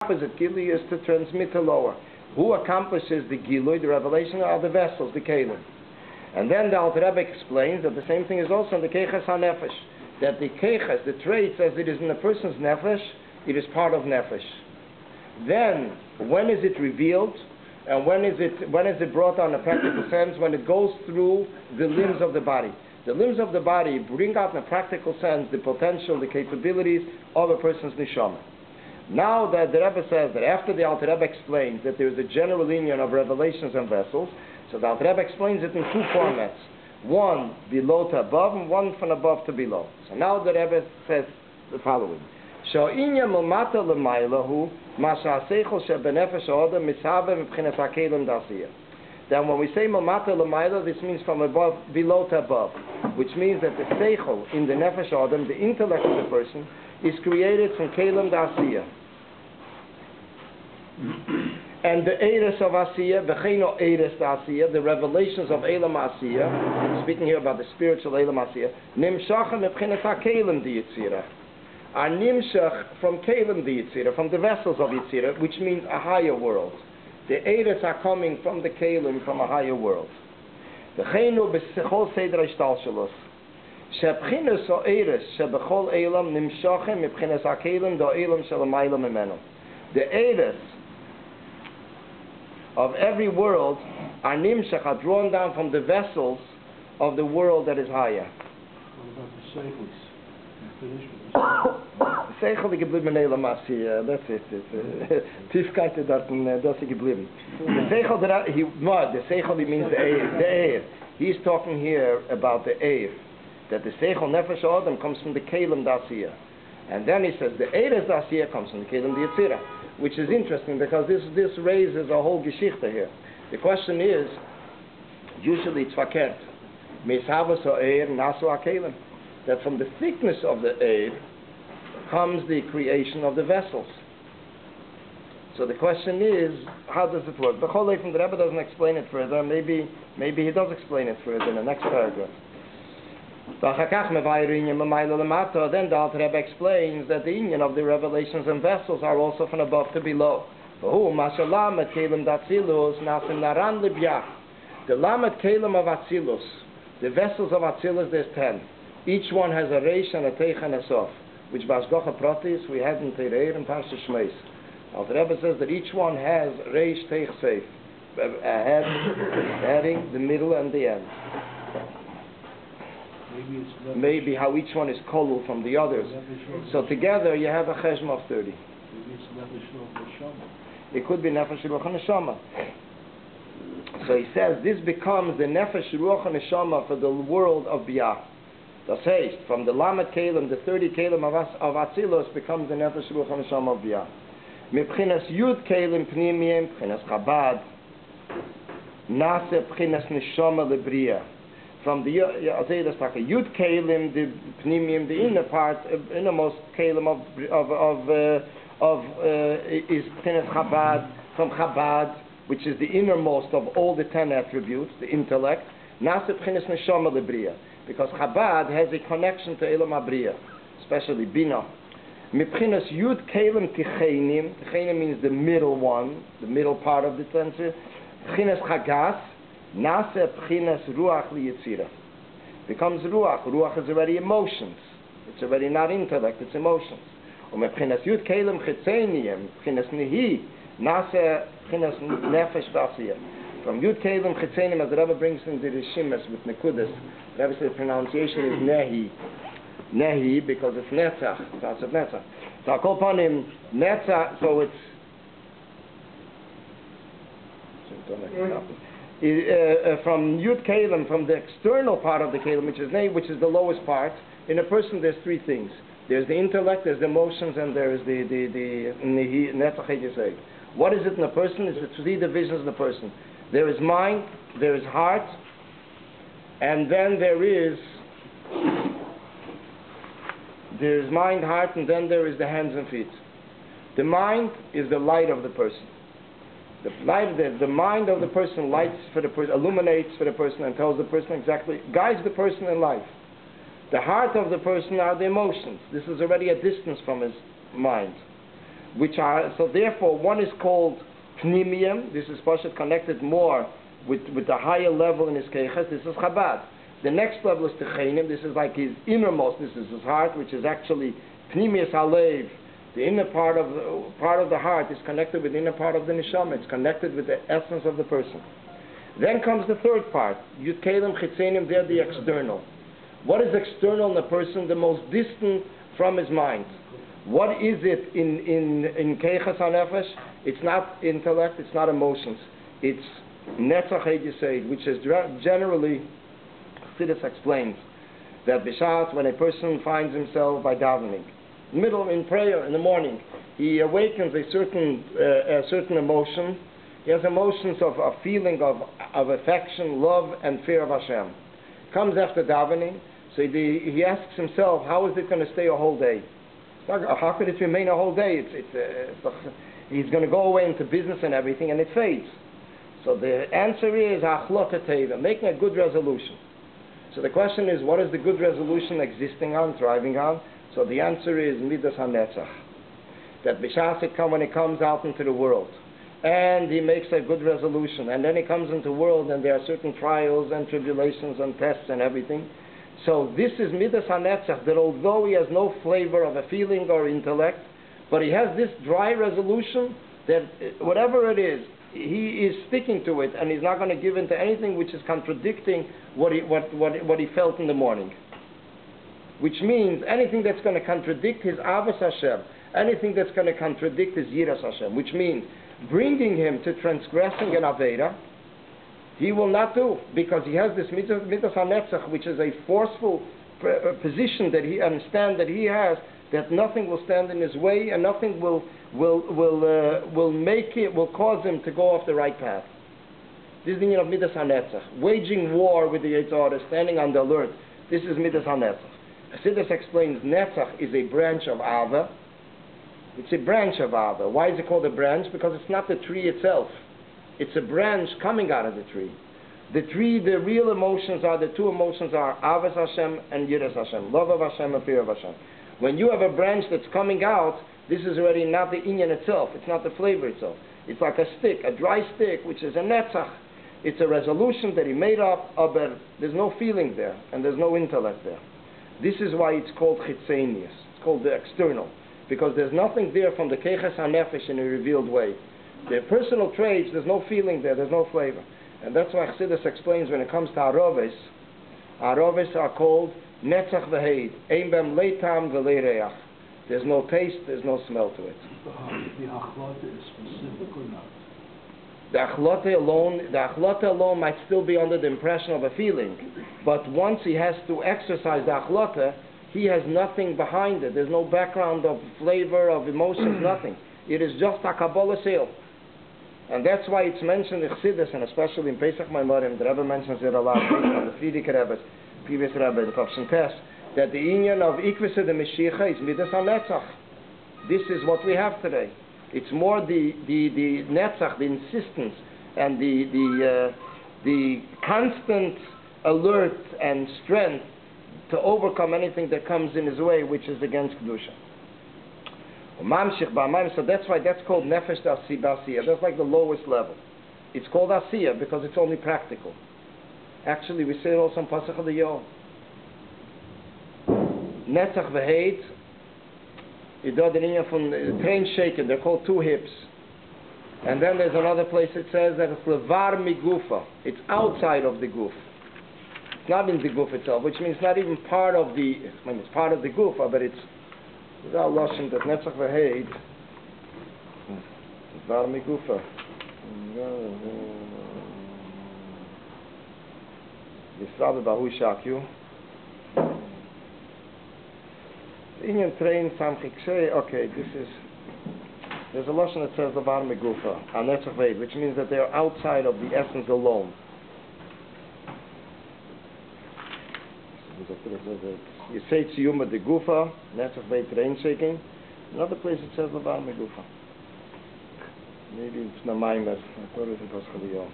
opposite Gilui is to transmit to lower. Who accomplishes the Gilui, the revelation, are the vessels, the Kelim. And then the Alter Rebbe explains that the same thing is also in the Keiches HaNefesh, that the Keiches, the traits, as it is in a person's Nefesh, it is part of Nefesh. Then, when is it revealed? And when is it brought on a practical sense? When it goes through the limbs of the body. The limbs of the body bring out in a practical sense the potential, the capabilities of a person's neshama. Now that the Rebbe says that after the Alter Rebbe explains that there is a general union of revelations and vessels, so the Alter Rebbe explains it in two formats. One below to above and one from above to below. So now the Rebbe says the following. Then when we say Mamata L'mayla, this means from above, below to above, which means that the Seichel in the Nefesh Adam, the intellect of the person, is created from Kelim D'Asiyah. And the Eres of Asiyah, V'cheino Eres D'Asiyah, the revelations of Elam Asiyah, speaking here about the spiritual Elam Asiyah, Nimshachem Mebchinas HaKelim D'Yitzirah, are Nimshach from Kelim D'Yitzirah, from the vessels of Yitzirah, which means a higher world. The Eres are coming from the Kelim, from a higher world. V'cheino B'sechol Seder Ishtalshalos, Shebchinas O Eres, Shebechol Elam Nimshachem Mebchinas HaKelim Do Elam Shalamayla Memeno. The Eres of every world are nimshach, are drawn down from the vessels of the world that is higher. What about the seichels? Seichel die geblieben in Elamasi, that's it. Tiefkante dorten, das ist geblieben. The Seichel means the Eir. He's talking here about the Eir, that the Seichel Nefesh Adam comes from the Kelim D'Asiyah. And then he says the Eres D'Asiyah comes from the Kelim D'Yitzirah, which is interesting because this raises a whole Geschichte here. The question is, usually it's verkehrt. Meishavas O'er Nasu HaKelim. That from the thickness of the Eir comes the creation of the vessels. So the question is, how does it work? The Cholei from the Rebbe doesn't explain it further. Maybe he does explain it further in the next paragraph. Then the Alter Rebbe explains that the union of the revelations and vessels are also from above to below. The Lamed Kelim of Atzilus, the vessels of Atzilus, there's 10. Each one has a Reish and a Teich and a Sof, which Bashgocha Pratis we had in Tereir and Parsha Shmeis. Alter Rebbe says that each one has Reish, Teich, Seif, a head, heading, the middle, and the end. Maybe how each one is kolul from the others. So together you have a cheshma of 30. It could be nefesh ruach and neshama. So he says this becomes the nefesh ruach and neshama for the world of Biyah. Das heißt, from the Lamed Kelim, the 30 Kelim of Atzilus becomes the nefesh ruach and neshama of Biyah. Mebchinas Yud Kelim pnimiyim, pchinas Chabad, nase pchinas neshama lebriya. From the Yud Kelim, the Pnimim, the inner part, innermost Kelim is Pchinas Chabad, from Chabad, which is the innermost of all the 10 attributes, the intellect. Nasa Pchinas Neshama Lebriya, because Chabad has a connection to Elam Abriya, especially Bina. Mipchinas Yud Kelim Tichenim, Tichenim means the middle one, the middle part of the tensor. Pchinas Chagas. Nase Pchinas Ruach Liyitzirah. Becomes Ruach. Ruach is already emotions. It's already not intellect, it's emotions. Pchinas Yud Kelim Chitzenium, Pchinas Nehi, Nase Pchinas Nefesh D'Asiyah. From Yud Kelim Chitzenium, as the Rebbe brings in the Rishimas with Nekudas, the Rebbe says the pronunciation is Nehi. Nehi, because it's Netzach. It's of Netzach. So I call upon him Netzach, so it's from Yud Kelim, from the external part of the Kelim, which is the lowest part. In a person, there's three things. There's the intellect, there's the emotions, and there is the Netzach Yisrael. What is it in a person? It's the three divisions of the person. There is mind, there is heart, and then there is mind, heart, and then there is the hands and feet. The mind is the light of the person. The mind of the person lights for the person, illuminates for the person, and tells the person exactly, guides the person in life. The heart of the person are the emotions. This is already a distance from his mind. which are, so therefore one is called Pnimiyim. This is Pashat connected more with the higher level in his Keiches. This is Chabad. The next level is Techenim. This is like his innermost. This is his heart, which is actually Pnimiyas Halev. The inner part of the heart is connected with the inner part of the neshama. It's connected with the essence of the person. Then comes the third part. Yud Kelim Chitzenim. They're the external. What is external in a person? The most distant from his mind. What is it in Keiches HaNefesh? It's not intellect. It's not emotions. It's Netzach Heid Yesod, which is generally, Chassidus explains that B'Shas, when a person finds himself by davening, middle in prayer in the morning, he awakens a certain emotion. He has emotions of a feeling of affection, love, and fear of Hashem. Comes after davening, so he asks himself, how is it going to stay a whole day? How could it remain a whole day? He's going to go away into business and everything, and it fades. So the answer is Achlota Teva, making a good resolution. So the question is, what is the good resolution existing on, thriving on? So the answer is Midas HaNetzach. That B'Shas when he comes out into the world, and he makes a good resolution, and then he comes into the world, and there are certain trials and tribulations and tests and everything. So this is Midas HaNetzach, that although he has no flavor of a feeling or intellect, but he has this dry resolution that whatever it is, he is sticking to it, and he's not going to give in to anything which is contradicting what he felt in the morning. Which means anything that's going to contradict his Avos Hashem, anything that's going to contradict his Yiras Hashem, which means bringing him to transgressing an Avera, he will not do, because he has this Midas HaNetzach, which is a forceful position that he understands that he has, that nothing will stand in his way, and nothing will cause him to go off the right path. This is the meaning of Midas HaNetzach. Waging war with the Yitzhak, standing on the alert. This is Midas HaNetzach. Chassidus explains Netzach is a branch of Ava. It's a branch of Ava. Why is it called a branch? Because it's not the tree itself. It's a branch coming out of the tree. The tree, the real emotions are, the two emotions are Avos Hashem and Yiras Hashem. Love of Hashem and fear of Hashem. When you have a branch that's coming out, this is already not the inyan itself. It's not the flavor itself. It's like a stick, a dry stick, which is a netzach. It's a resolution that he made up, but there's no feeling there, and there's no intellect there. This is why it's called chitzenius. It's called the external, because there's nothing there from the Keiches HaNefesh in a revealed way. The personal traits, there's no feeling there, there's no flavor. And that's why Chassidus explains when it comes to Aroves are called Netzach V'Heid, Ein Bem Leitam V'Lei Reach. There's no taste, there's no smell to it. The Achlota is specific or not? The Achlota alone might still be under the impression of a feeling, but once he has to exercise the Achlota, he has nothing behind it. There's no background of flavor, of emotions, nothing. It is just a Kabbalah seal. And that's why it's mentioned in Chassidus, and especially in Pesach Maimarim, the Rebbe mentions it a lot, based on the Frierdiker Rebbe's previous Rebbe, the Tavshin Tess, that the union of Ikvus and the Mashiach is Midas HaNetzach. This is what we have today. It's more the Netzach, the insistence, and the constant alert and strength to overcome anything that comes in his way, which is against Kedusha. So that's why that's called Nefesh B'Asiyah. That's like the lowest level. It's called Asiyah because it's only practical. Actually, we say it also in Pasach of the Yom. Netzach V'Heid, from train shaken, they're called two hips. And then there's another place it says that it's Levar Migufa. It's outside of the Guf. It's not in the Guf itself, which means it's not even part of the, it's part of the Gufa, but it's without Lashon that Netzach V'Heid, Levar Migufa. Yisrael Bahu Shakyu. Inyan train Samchikshe. Okay, there's a Lashon that says Levar Migufa, Netzach V'Heid, which means that they are outside of the essence alone. You say it's Yuma de Gufa, Netzach V'Heid train shaking. Another place it says Levar Migufa. Maybe it's Namayim, I thought it was Chadiyom.